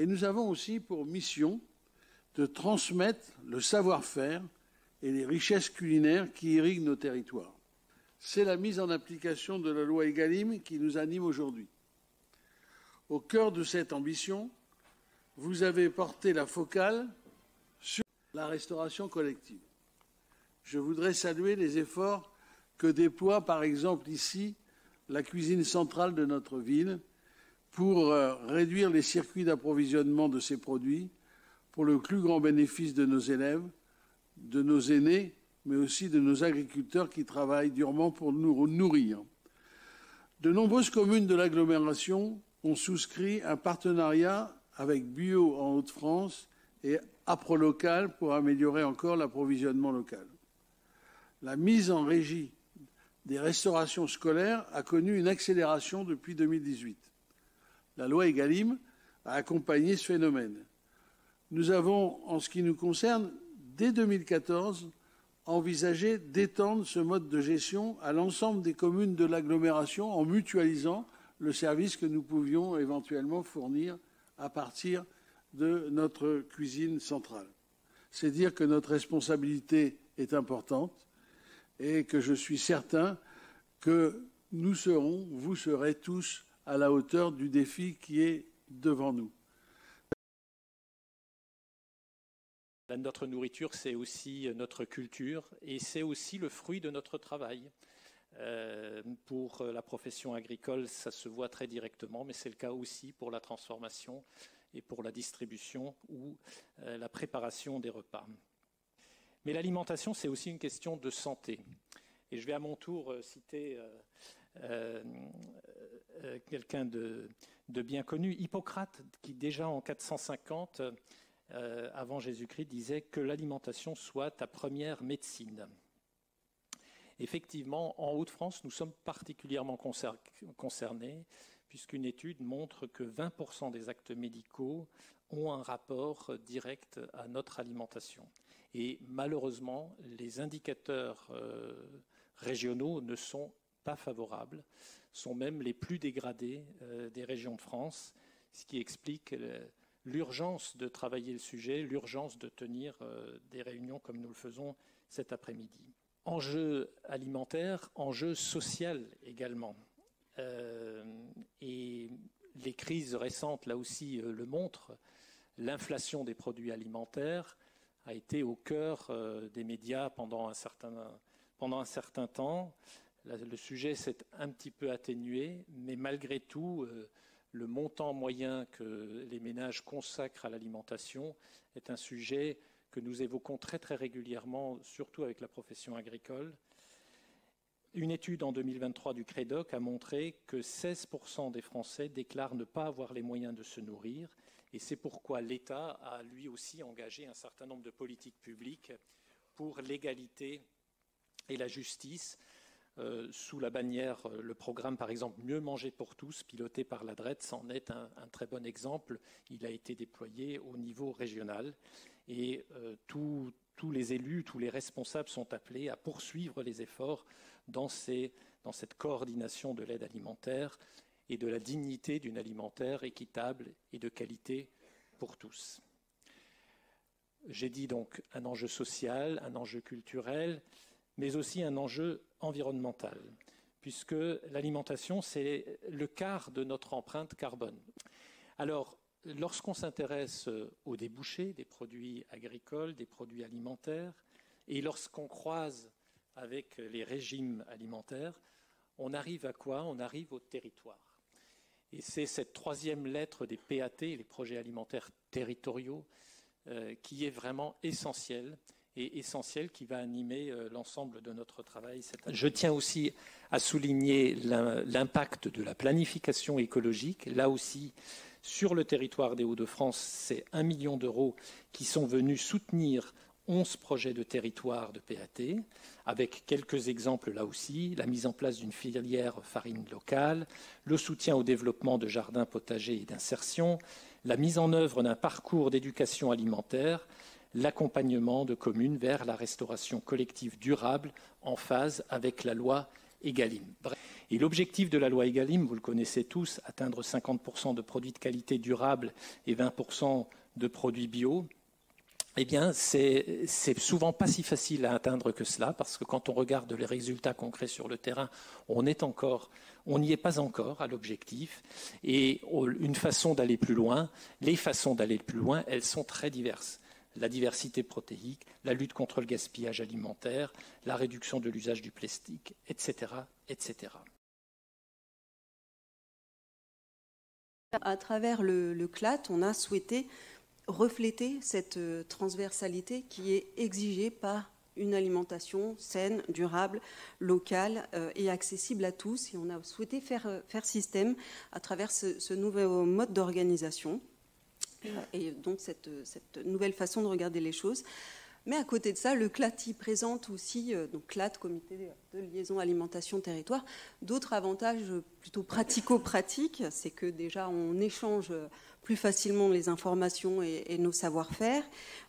Et nous avons aussi pour mission de transmettre le savoir-faire et les richesses culinaires qui irriguent nos territoires. C'est la mise en application de la loi Egalim qui nous anime aujourd'hui. Au cœur de cette ambition, vous avez porté la focale sur la restauration collective. Je voudrais saluer les efforts que déploie par exemple ici la cuisine centrale de notre ville pour réduire les circuits d'approvisionnement de ces produits pour le plus grand bénéfice de nos élèves, de nos aînés, mais aussi de nos agriculteurs qui travaillent durement pour nous nourrir. De nombreuses communes de l'agglomération ont souscrit un partenariat avec Bio en Hauts-de-France et APROLOCAL pour améliorer encore l'approvisionnement local. La mise en régie des restaurations scolaires a connu une accélération depuis 2018. La loi Egalim a accompagné ce phénomène. Nous avons, en ce qui nous concerne, dès 2014, envisagé d'étendre ce mode de gestion à l'ensemble des communes de l'agglomération en mutualisant le service que nous pouvions éventuellement fournir à partir de notre cuisine centrale. C'est dire que notre responsabilité est importante et que je suis certain que nous serons, vous serez tous à la hauteur du défi qui est devant nous. Notre nourriture, c'est aussi notre culture et c'est aussi le fruit de notre travail. Pour la profession agricole, ça se voit très directement, mais c'est le cas aussi pour la transformation et pour la distribution ou la préparation des repas. Mais l'alimentation, c'est aussi une question de santé. Et je vais à mon tour citer quelqu'un de bien connu, Hippocrate, qui déjà en 450, avant Jésus-Christ, disait que l'alimentation soit ta première médecine. Effectivement, en Hauts-de-France, nous sommes particulièrement concernés, puisqu'une étude montre que 20% des actes médicaux ont un rapport direct à notre alimentation. Et malheureusement, les indicateurs régionaux ne sont pas favorables, sont même les plus dégradés des régions de France, ce qui explique l'urgence de travailler le sujet, l'urgence de tenir des réunions comme nous le faisons cet après-midi. Enjeu alimentaire, enjeu social également. Et les crises récentes, là aussi, le montrent. L'inflation des produits alimentaires a été au cœur des médias pendant un certain temps. Le sujet s'est un petit peu atténué, mais malgré tout, le montant moyen que les ménages consacrent à l'alimentation est un sujet que nous évoquons très très régulièrement, surtout avec la profession agricole. Une étude en 2023 du CREDOC a montré que 16% des Français déclarent ne pas avoir les moyens de se nourrir, et c'est pourquoi l'État a lui aussi engagé un certain nombre de politiques publiques pour l'égalité et la justice, sous la bannière, le programme par exemple Mieux manger pour tous, piloté par la DREETS, en est un très bon exemple. Il a été déployé au niveau régional et tous les élus, tous les responsables sont appelés à poursuivre les efforts dans cette coordination de l'aide alimentaire et de la dignité d'une alimentaire équitable et de qualité pour tous. J'ai dit donc un enjeu social, un enjeu culturel, mais aussi un enjeu environnemental, puisque l'alimentation, c'est le quart de notre empreinte carbone. Alors, lorsqu'on s'intéresse aux débouchés des produits agricoles, des produits alimentaires, et lorsqu'on croise avec les régimes alimentaires, on arrive à quoi? On arrive au territoire. Et c'est cette troisième lettre des PAT, les projets alimentaires territoriaux, qui est vraiment essentielle, et essentielle qui va animer l'ensemble de notre travail cette année. Je tiens aussi à souligner l'impact de la planification écologique. Là aussi, sur le territoire des Hauts-de-France, c'est 1 million d'euros qui sont venus soutenir 11 projets de territoire de PAT, avec quelques exemples là aussi, la mise en place d'une filière farine locale, le soutien au développement de jardins potagers et d'insertion, la mise en œuvre d'un parcours d'éducation alimentaire, l'accompagnement de communes vers la restauration collective durable en phase avec la loi Egalim. Et l'objectif de la loi Egalim, vous le connaissez tous, atteindre 50% de produits de qualité durable et 20% de produits bio, eh bien, c'est souvent pas si facile à atteindre que cela, parce que quand on regarde les résultats concrets sur le terrain, on n'y est pas encore à l'objectif. Et une façon d'aller plus loin, les façons d'aller plus loin, elles sont très diverses. La diversité protéique, la lutte contre le gaspillage alimentaire, la réduction de l'usage du plastique, etc., etc. À travers le CLAT, on a souhaité refléter cette transversalité qui est exigée par une alimentation saine, durable, locale et accessible à tous. Et on a souhaité faire système à travers ce nouveau mode d'organisation et donc cette nouvelle façon de regarder les choses. Mais à côté de ça, le CLAT y présente aussi, donc CLAT, Comité de liaison alimentation-territoire, d'autres avantages plutôt pratico-pratiques. C'est que déjà, on échange plus facilement les informations et nos savoir-faire.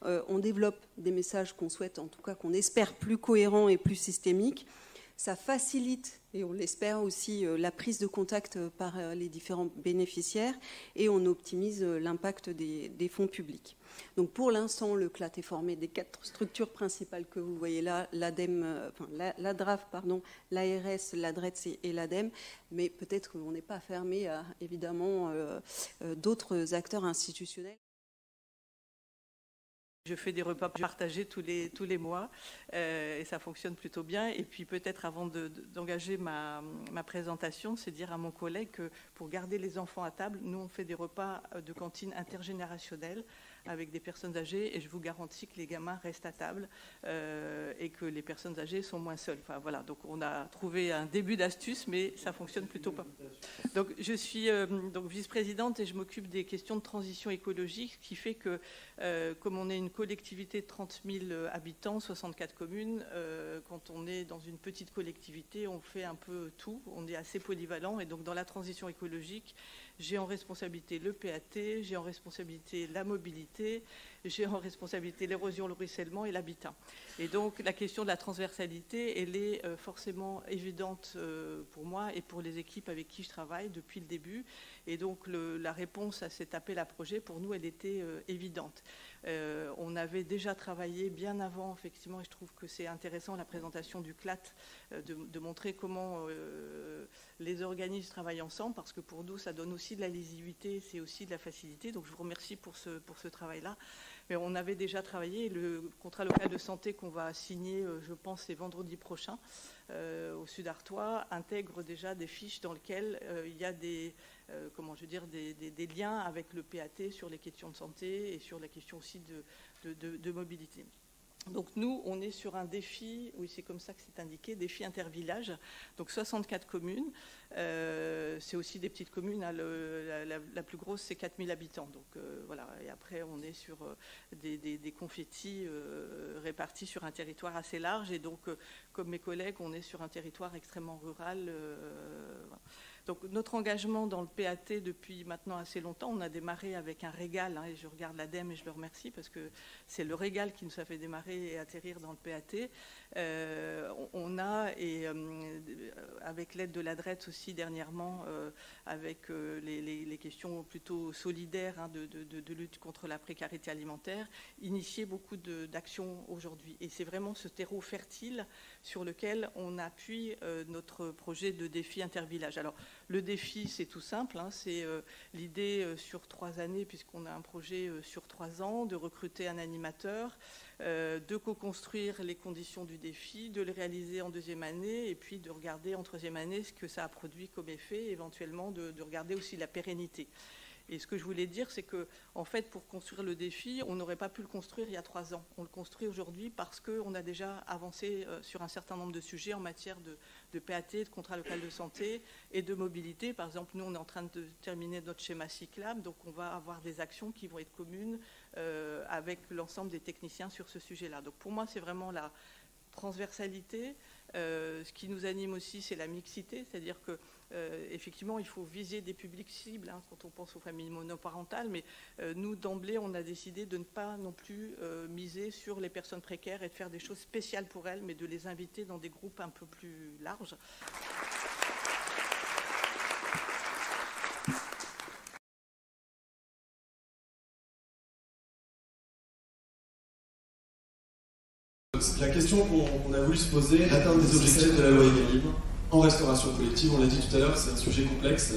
On développe des messages qu'on souhaite, en tout cas qu'on espère plus cohérents et plus systémiques. Ça facilite, et on l'espère aussi, la prise de contact par les différents bénéficiaires et on optimise l'impact des fonds publics. Donc pour l'instant, le CLAT est formé des 4 structures principales que vous voyez là, l'ADRAF, l'ARS, l'ADRETS et l'ADEME, mais peut-être qu'on n'est pas fermé à, évidemment, d'autres acteurs institutionnels. Je fais des repas partagés tous les mois et ça fonctionne plutôt bien. Et puis peut-être avant d'engager ma présentation, c'est dire à mon collègue que pour garder les enfants à table, nous on fait des repas de cantine intergénérationnels avec des personnes âgées et je vous garantis que les gamins restent à table et que les personnes âgées sont moins seules. Enfin, voilà, donc on a trouvé un début d'astuce, mais ça fonctionne plutôt pas. Donc je suis donc vice-présidente et je m'occupe des questions de transition écologique, ce qui fait que comme on est une collectivité de 30 000 habitants, 64 communes, quand on est dans une petite collectivité, on fait un peu tout, on est assez polyvalent et donc dans la transition écologique, j'ai en responsabilité le PAT, j'ai en responsabilité la mobilité, j'ai en responsabilité l'érosion, le ruissellement et l'habitat. Et donc la question de la transversalité, elle est forcément évidente pour moi et pour les équipes avec qui je travaille depuis le début. Et donc la réponse à cet appel à projet, pour nous, elle était évidente. On avait déjà travaillé bien avant, effectivement, et je trouve que c'est intéressant la présentation du CLAT, de montrer comment les organismes travaillent ensemble, parce que pour nous, ça donne aussi de la lisibilité, c'est aussi de la facilité. Donc je vous remercie pour ce travail-là. Mais on avait déjà travaillé, le contrat local de santé qu'on va signer, je pense, c'est vendredi prochain, au Sud-Artois, intègre déjà des fiches dans lesquelles il y a des liens avec le PAT sur les questions de santé et sur la question aussi de mobilité. Donc nous, on est sur un défi, oui c'est comme ça que c'est indiqué, défi intervillage, donc 64 communes, c'est aussi des petites communes, hein, la plus grosse c'est 4000 habitants, donc voilà, et après on est sur des confettis répartis sur un territoire assez large, et donc comme mes collègues, on est sur un territoire extrêmement rural. Voilà. Donc notre engagement dans le PAT depuis maintenant assez longtemps, on a démarré avec un régal, hein, et je regarde l'ADEME et je le remercie parce que c'est le régal qui nous a fait démarrer et atterrir dans le PAT. On a, et avec l'aide de l'ADRETS aussi dernièrement, avec les questions plutôt solidaires, hein, de lutte contre la précarité alimentaire, initié beaucoup d'actions aujourd'hui. Et c'est vraiment ce terreau fertile sur lequel on appuie notre projet de défi intervillage. Alors, le défi, c'est tout simple, hein, c'est l'idée sur 3 années, puisqu'on a un projet sur 3 ans, de recruter un animateur, de co-construire les conditions du défi, de le réaliser en 2e année, et puis de regarder en 3e année ce que ça a produit comme effet, éventuellement de regarder aussi la pérennité. Et ce que je voulais dire, c'est que, en fait, pour construire le défi, on n'aurait pas pu le construire il y a 3 ans. On le construit aujourd'hui parce qu'on a déjà avancé sur un certain nombre de sujets en matière de PAT, de contrat local de santé et de mobilité. Par exemple, nous, on est en train de terminer notre schéma cyclable, donc on va avoir des actions qui vont être communes avec l'ensemble des techniciens sur ce sujet-là. Donc pour moi, c'est vraiment transversalité. Ce qui nous anime aussi, c'est la mixité, c'est-à-dire que effectivement, il faut viser des publics cibles hein, quand on pense aux familles monoparentales, mais nous, d'emblée, on a décidé de ne pas non plus miser sur les personnes précaires et de faire des choses spéciales pour elles, mais de les inviter dans des groupes un peu plus larges. La question qu'on a voulu se poser, atteindre des objectifs de la loi Egalim en restauration collective, on l'a dit tout à l'heure, c'est un sujet complexe.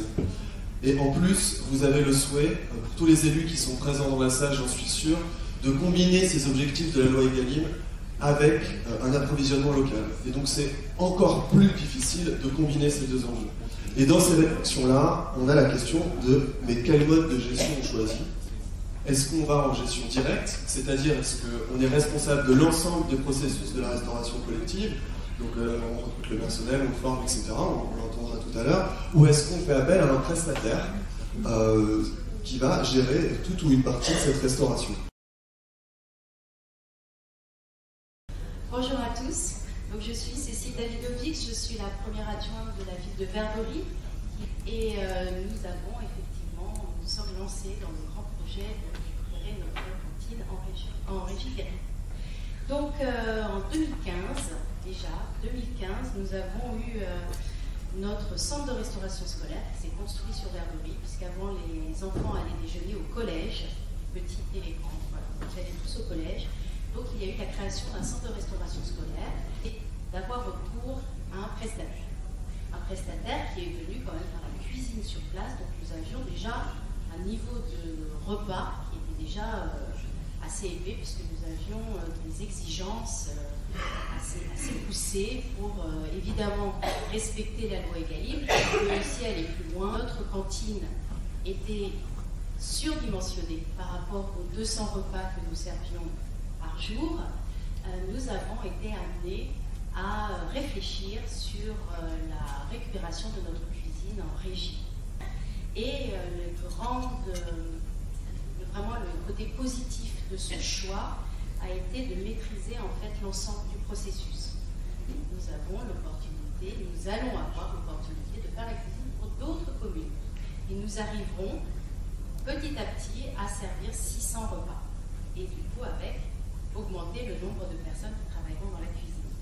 Et en plus, vous avez le souhait, pour tous les élus qui sont présents dans la salle, j'en suis sûr, de combiner ces objectifs de la loi Egalim avec un approvisionnement local. Et donc c'est encore plus difficile de combiner ces deux enjeux. Et dans ces réflexions-là, on a la question de mais quel mode de gestion on choisit ? Est-ce qu'on va en gestion directe, c'est-à-dire est-ce qu'on est responsable de l'ensemble des processus de la restauration collective, donc on recrute le personnel, on le forme, etc., on l'entendra tout à l'heure, ou est-ce qu'on fait appel à un prestataire qui va gérer toute ou une partie de cette restauration? Bonjour à tous, donc je suis Cécile Davidovic, je suis la première adjointe de la ville de Verberie et nous sommes lancés dans le grand projet de récupérer notre cantine en régie Galim. Donc en 2015, nous avons eu notre centre de restauration scolaire qui s'est construit sur Verberie, puisqu'avant les enfants allaient déjeuner au collège, les petits et les grands, voilà, ils allaient tous au collège. Donc il y a eu la création d'un centre de restauration scolaire et d'avoir recours à un prestataire. Un prestataire qui est venu quand même faire la cuisine sur place, donc nous avions déjà un niveau de repas qui était déjà assez élevé puisque nous avions des exigences assez poussées pour évidemment respecter la loi Egalim, mais aussi aller plus loin. Notre cantine était surdimensionnée par rapport aux 200 repas que nous servions par jour. Nous avons été amenés à réfléchir sur la récupération de notre cuisine en régie. Et vraiment le côté positif de ce choix a été de maîtriser en fait l'ensemble du processus. Nous avons l'opportunité, nous allons avoir l'opportunité de faire la cuisine pour d'autres communes. Et nous arriverons petit à petit à servir 600 repas. Et du coup avec augmenter le nombre de personnes qui travailleront dans la cuisine.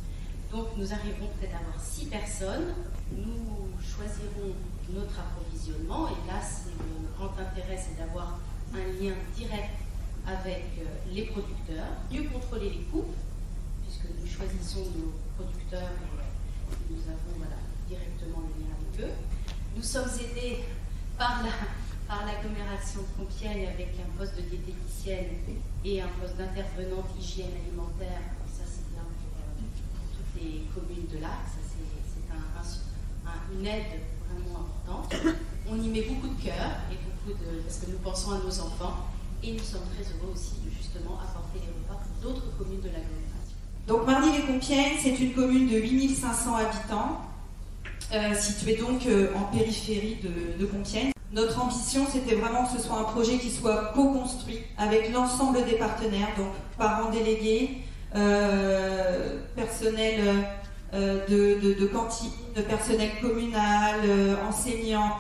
Donc nous arriverons peut-être à avoir 6 personnes, nous choisirons notre approvisionnement et là c'est le grand intérêt, c'est d'avoir un lien direct avec les producteurs, mieux contrôler les coûts puisque nous choisissons nos producteurs et nous avons directement le lien avec eux. Nous sommes aidés par l'agglomération de Compiègne avec un poste de diététicienne et un poste d'intervenante hygiène alimentaire. Ça c'est bien pour toutes les communes de l'Arc, c'est une aide vraiment importante. On y met beaucoup de cœur et parce que nous pensons à nos enfants et nous sommes très heureux aussi de justement apporter les repas pour d'autres communes de l'agglomération. Donc Marny-les-Compiègnes, c'est une commune de 8500 habitants, située donc en périphérie de Compiègne. Notre ambition, c'était vraiment que ce soit un projet qui soit co-construit avec l'ensemble des partenaires, donc parents délégués, personnel de cantine, personnel communal, enseignants.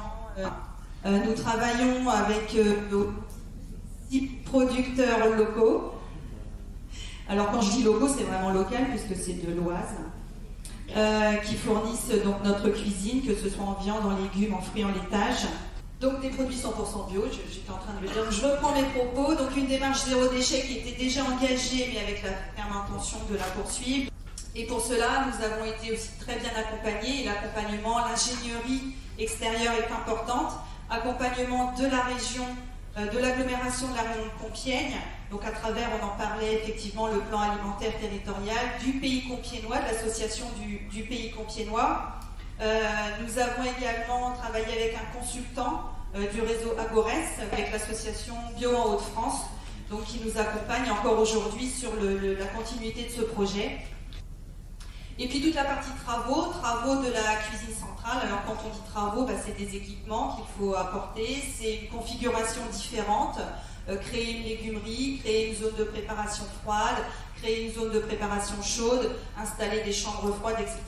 Nous travaillons avec 6 producteurs locaux. Alors quand je dis locaux, c'est vraiment local puisque c'est de l'Oise, qui fournissent donc notre cuisine, que ce soit en viande, en légumes, en fruits, en laitage. Donc des produits 100% bio, j'étais en train de le dire. Je reprends mes propos. Donc une démarche zéro déchet qui était déjà engagée, mais avec la ferme intention de la poursuivre. Et pour cela, nous avons été aussi très bien accompagnés. Et l'accompagnement, l'ingénierie extérieure est importante. Accompagnement de la région, de l'agglomération de la région de Compiègne. Donc à travers, on en parlait effectivement, le plan alimentaire territorial du pays compiègnois, de l'association du pays compiègnois. Nous avons également travaillé avec un consultant du réseau Agores, avec l'association Bio en Hauts-de-France, donc qui nous accompagne encore aujourd'hui sur la continuité de ce projet. Et puis toute la partie travaux de la cuisine centrale. Alors quand on dit travaux, c'est des équipements qu'il faut apporter, c'est une configuration différente. créer une légumerie, créer une zone de préparation froide, créer une zone de préparation chaude, installer des chambres froides, etc.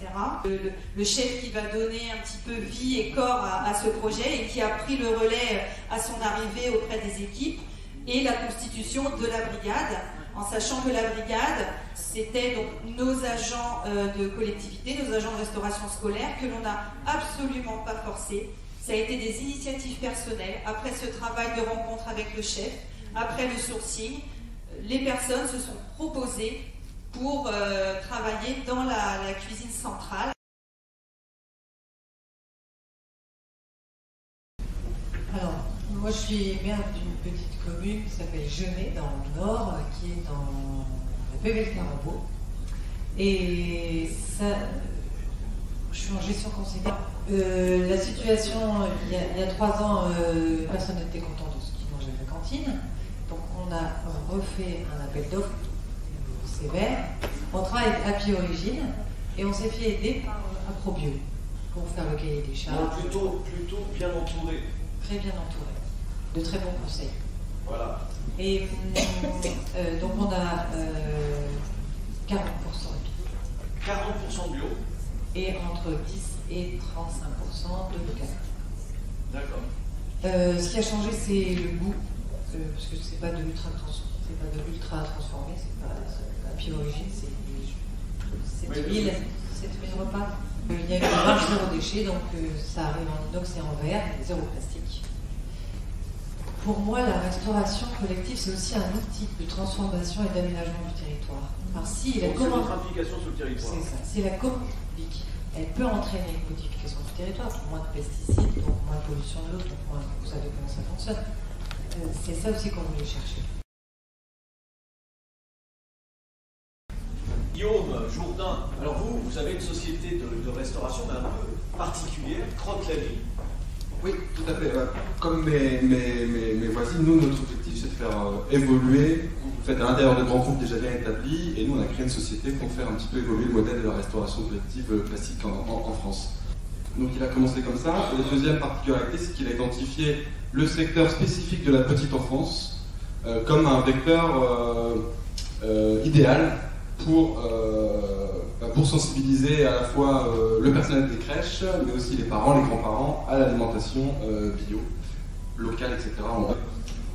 Le chef qui va donner un petit peu vie et corps à ce projet et qui a pris le relais à son arrivée auprès des équipes, et la constitution de la brigade, en sachant que la brigade, c'était donc nos agents de collectivité, nos agents de restauration scolaire, que l'on n'a absolument pas forcé. Ça a été des initiatives personnelles. Après ce travail de rencontre avec le chef, après le sourcing, les personnes se sont proposées pour travailler dans la cuisine centrale. Alors, moi je suis maire d'une petite commune qui s'appelle Genêt, dans le Nord, qui est dans la Pével-Carabobo. Et ça, je suis en gestion conseillère. La situation, il y a 3 ans, personne n'était content de ce qu'ils mangeaient à la cantine. Donc on a refait un appel d'offres sévère. On travaille avec Happy Origine et on s'est fait aider par Aprobio pour faire le cahier des charges. Plutôt bien entouré. Très bien entouré. De très bons conseils. Voilà. Et donc on a 40% bio. 40% bio. Et entre 10 et 35% de local. D'accord. Ce qui a changé, c'est le goût, parce que c'est pas de l'ultra transformé, c'est pas Happy Origine, c'est 7000 repas. Il y a une marge zéro déchet, donc ça arrive en inox et en verre, zéro plastique. Pour moi, la restauration collective, c'est aussi un outil de transformation et d'aménagement du territoire. Alors, si la notre implication sur le territoire. C'est ça. Si la commande publique, elle peut entraîner une modification du territoire, donc moins de pesticides, donc moins de pollution de l'eau, donc moins, vous savez comment ça fonctionne. C'est ça aussi qu'on voulait chercher. Guillaume Jourdain, alors vous avez une société de restauration mais un peu particulière, Croque la Vie. Oui, tout à fait. Comme mes voisines, nous, notre objectif, c'est de faire évoluer, en fait, à l'intérieur de grands groupes déjà bien établis, et nous, on a créé une société pour faire un petit peu évoluer le modèle de la restauration collective classique en France. Donc il a commencé comme ça. Et la deuxième particularité, c'est qu'il a identifié le secteur spécifique de la petite enfance comme un vecteur idéal pour sensibiliser à la fois le personnel des crèches, mais aussi les parents, les grands-parents à l'alimentation bio, locale, etc.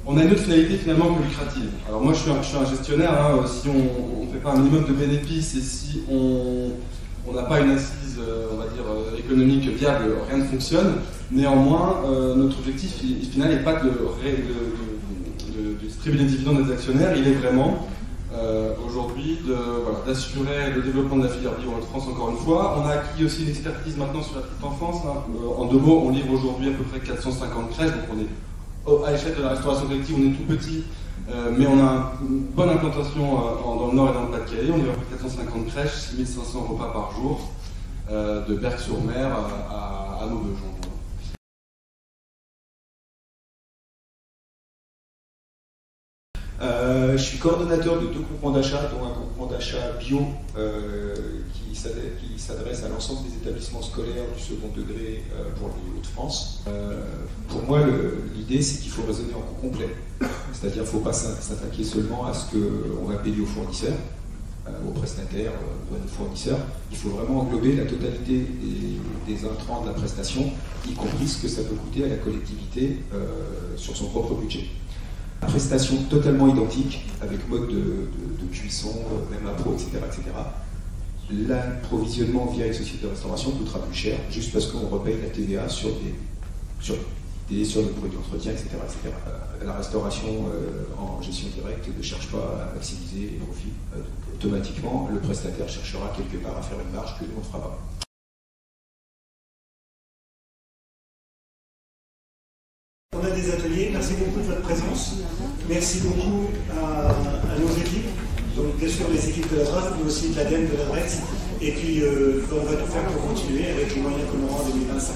On a une autre finalité finalement que lucrative. Alors moi je suis un gestionnaire, hein, si on ne fait pas un minimum de bénéfices et si on n'a pas une assise, on va dire, économique viable, rien ne fonctionne. Néanmoins, notre objectif final n'est pas de distribuer les dividendes des actionnaires, il est vraiment aujourd'hui d'assurer le développement de la filière bio en France encore une fois. On a acquis aussi une expertise maintenant sur la petite enfance. Hein. En 2 mots, on livre aujourd'hui à peu près 450 crèches, donc on est à l'échelle de la restauration collective, on est tout petit, mais on a une bonne implantation dans le Nord et dans le Pas-de-Calais. On livre à peu près 450 crèches, 6500 repas par jour, de Berck-sur-Mer à Maubeuge. Je suis coordonnateur de 2 groupements d'achat, dont un groupement d'achat bio qui s'adresse à l'ensemble des établissements scolaires du second degré pour les Hauts-de-France. Pour moi, l'idée, c'est qu'il faut raisonner en coût complet. C'est-à-dire qu'il ne faut pas s'attaquer seulement à ce qu'on va payer aux fournisseurs, aux prestataires, aux fournisseurs. Il faut vraiment englober la totalité des intrants de la prestation, y compris ce que ça peut coûter à la collectivité sur son propre budget. Prestation totalement identique, avec mode de cuisson, même appro, etc. L'approvisionnement via une société de restauration coûtera plus cher, juste parce qu'on repaye la TVA sur les produits d'entretien, etc. La restauration en gestion directe ne cherche pas à maximiser les profits. Donc, automatiquement, le prestataire cherchera quelque part à faire une marge que nous, on ne fera pas. On a des ateliers, merci beaucoup de votre présence. Merci beaucoup à nos équipes, donc bien sûr les équipes de la DRAF, mais aussi de l'ADEME, de la DREX. Et puis on va tout faire pour continuer avec les moyens qu'on aura en 2025.